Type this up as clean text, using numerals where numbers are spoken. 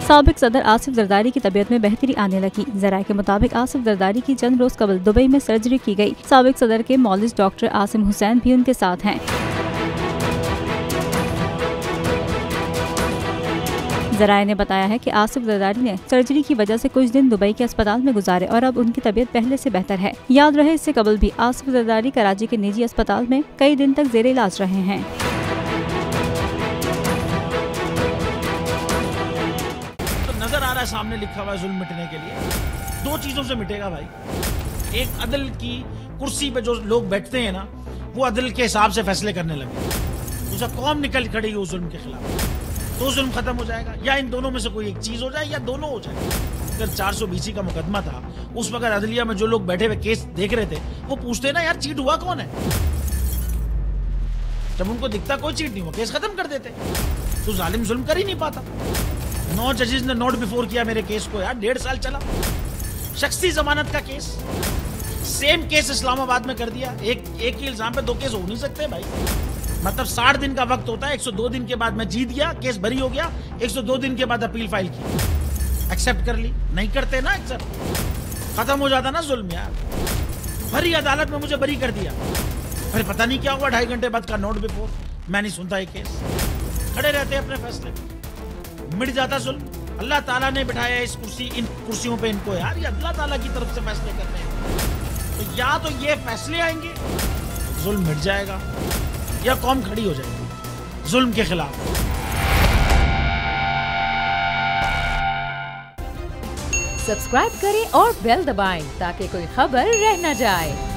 साबिक सदर आसिफ जरदारी की तबीयत में बेहतरी आने लगी। जराये के मुताबिक आसिफ जरदारी की चंद रोज कबल दुबई में सर्जरी की गई। साबिक सदर के मौलिज डॉक्टर आसिम हुसैन भी उनके साथ हैं। जराये ने बताया है कि आसिफ जरदारी ने सर्जरी की वजह से कुछ दिन दुबई के अस्पताल में गुजारे और अब उनकी तबीयत पहले से बेहतर है। याद रहे, इससे कबल भी आसिफ जरदारी कराची के निजी अस्पताल में कई दिन तक जेर इलाज रहे हैं। नजर आ रहा है सामने लिखा हुआ है जुल्म मिटने के लिए। दो चीजों से मिटेगा भाई। एक, अदल की कुर्सी पे जो लोग बैठते हैं ना, वो अदल के हिसाब से फैसले करने लगे। दूसरा, कौम निकल खड़ेगी उस जुल्म के खिलाफ, तो जुल्म खत्म हो जाएगा। या इन दोनों में से कोई एक चीज हो जाए या दोनों हो जाए। अगर 420 का मुकदमा था, उस वक्त अदलिया में जो लोग बैठे हुए केस देख रहे थे, वो पूछते ना यार चीट हुआ कौन है। जब उनको दिखता कोई चीट नहीं हुआ, केस खत्म कर देते। तो जालिम जुल्म कर ही नहीं पाता। 9 जजेस ने नोट बिफोर किया मेरे केस को यार, 1.5 साल चला। शख्सी जमानत का केस, सेम केस इस्लामाबाद में कर दिया। एक ही इल्जाम पे 2 केस हो नहीं सकते भाई। मतलब 60 दिन का वक्त होता है। 102 दिन के बाद मैं जीत गया, केस बरी हो गया। 102 दिन के बाद अपील फाइल की, एक्सेप्ट कर ली। नहीं करते ना एक्सेप्ट, खत्म हो जाता ना जुल्म यार। भरी अदालत में मुझे बरी कर दिया, फिर पता नहीं क्या हुआ। 2.5 घंटे बाद का नोट बिफोर, मैं नहीं सुनता ये केस। खड़े रहते अपने फैसले, मिट जाता जुल्म। अल्लाह ताला ने बिठाया इस इन कुर्सियों पे इनको यार, ये अल्लाह ताला की तरफ से फैसले करने हैं। तो या तो ये फैसले आएंगे, जुल्म मिट जाएगा, या कौम खड़ी हो जाएगी जुल्म के खिलाफ। सब्सक्राइब करें और बेल दबाएं ताकि कोई खबर रह न जाए।